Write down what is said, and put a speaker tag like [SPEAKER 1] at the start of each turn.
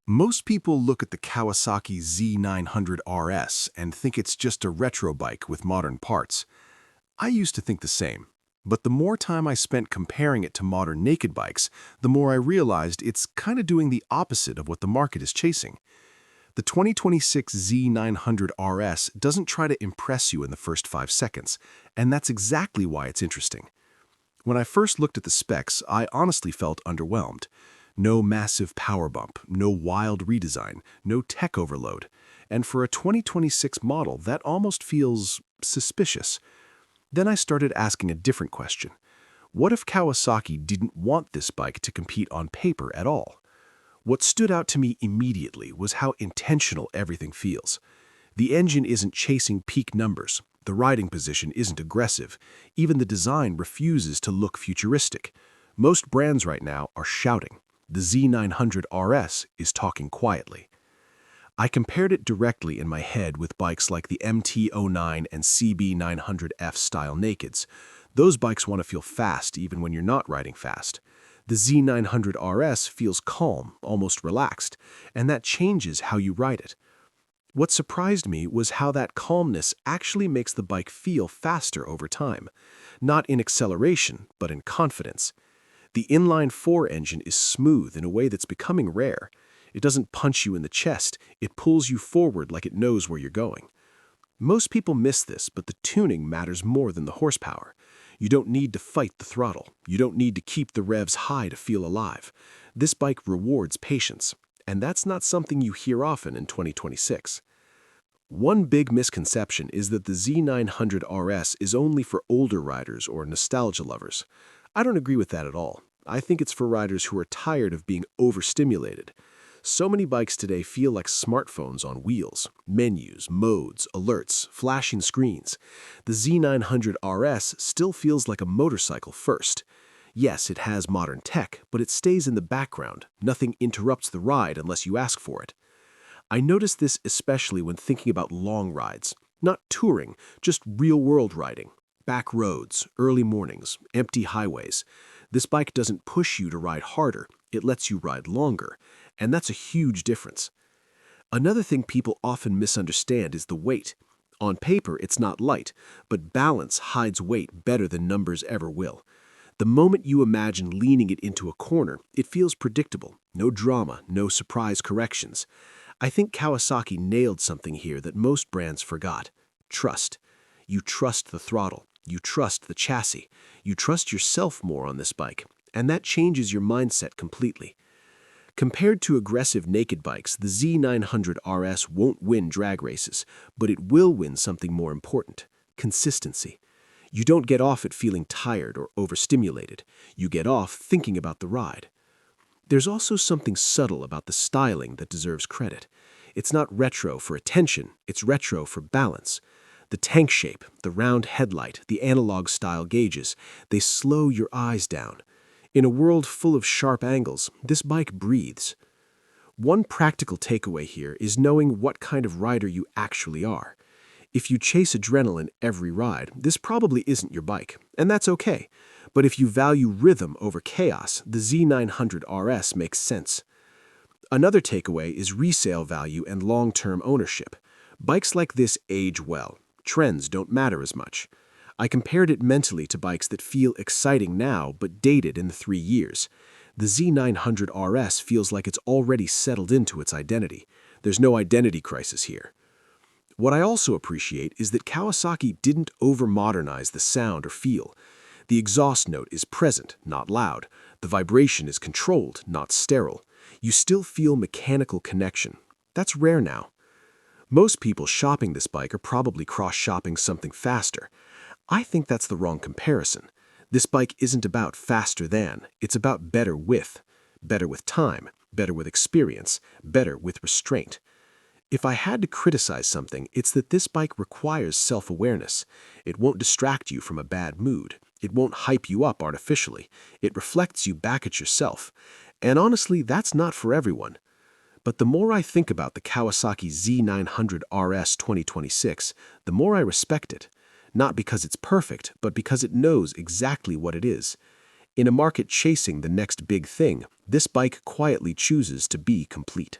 [SPEAKER 1] Most people look at the Kawasaki Z900RS and think it's just a retro bike with modern parts. I used to think the same. But the more time I spent comparing it to modern naked bikes, the more I realized it's kind of doing the opposite of what the market is chasing. The 2026 Z900RS doesn't try to impress you in the first 5 seconds, and that's exactly why it's interesting. When I first looked at the specs, I honestly felt underwhelmed. No massive power bump, no wild redesign, no tech overload. And for a 2026 model, that almost feels suspicious. Then I started asking a different question. What if Kawasaki didn't want this bike to compete on paper at all? What stood out to me immediately was how intentional everything feels. The engine isn't chasing peak numbers. The riding position isn't aggressive. Even the design refuses to look futuristic. Most brands right now are shouting. The Z900RS is talking quietly. I compared it directly in my head with bikes like the MT-09 and CB900F style nakeds. Those bikes want to feel fast even when you're not riding fast. The Z900RS feels calm, almost relaxed, and that changes how you ride it. What surprised me was how that calmness actually makes the bike feel faster over time. Not in acceleration, but in confidence. The inline-4 engine is smooth in a way that's becoming rare. It doesn't punch you in the chest, it pulls you forward like it knows where you're going. Most people miss this, but the tuning matters more than the horsepower. You don't need to fight the throttle. You don't need to keep the revs high to feel alive. This bike rewards patience, and that's not something you hear often in 2026. One big misconception is that the Z900RS is only for older riders or nostalgia lovers. I don't agree with that at all. I think it's for riders who are tired of being overstimulated. So many bikes today feel like smartphones on wheels. Menus, modes, alerts, flashing screens. The Z900RS still feels like a motorcycle first. Yes, it has modern tech, but it stays in the background. Nothing interrupts the ride unless you ask for it. I notice this especially when thinking about long rides. Not touring, just real-world riding. Back roads, early mornings, empty highways. This bike doesn't push you to ride harder, it lets you ride longer, and that's a huge difference. Another thing people often misunderstand is the weight. On paper, it's not light, but balance hides weight better than numbers ever will. The moment you imagine leaning it into a corner, it feels predictable. No drama, no surprise corrections. I think Kawasaki nailed something here that most brands forgot. Trust. You trust the throttle. You trust the chassis. You trust yourself more on this bike, and that changes your mindset completely. Compared to aggressive naked bikes, the Z900RS won't win drag races, but it will win something more important: consistency. You don't get off it feeling tired or overstimulated. You get off thinking about the ride. There's also something subtle about the styling that deserves credit. It's not retro for attention, it's retro for balance. The tank shape, the round headlight, the analog-style gauges, they slow your eyes down. In a world full of sharp angles, this bike breathes. One practical takeaway here is knowing what kind of rider you actually are. If you chase adrenaline every ride, this probably isn't your bike, and that's okay. But if you value rhythm over chaos, the Z900RS makes sense. Another takeaway is resale value and long-term ownership. Bikes like this age well. Trends don't matter as much. I compared it mentally to bikes that feel exciting now but dated in 3 years. The Z900RS feels like it's already settled into its identity. There's no identity crisis here. What I also appreciate is that Kawasaki didn't over-modernize the sound or feel. The exhaust note is present, not loud. The vibration is controlled, not sterile. You still feel mechanical connection. That's rare now. Most people shopping this bike are probably cross-shopping something faster. I think that's the wrong comparison. This bike isn't about faster than, it's about better with. Better with time, better with experience, better with restraint. If I had to criticize something, it's that this bike requires self-awareness. It won't distract you from a bad mood. It won't hype you up artificially. It reflects you back at yourself. And honestly, that's not for everyone. But the more I think about the Kawasaki Z900RS 2026, the more I respect it. Not because it's perfect, but because it knows exactly what it is. In a market chasing the next big thing, this bike quietly chooses to be complete.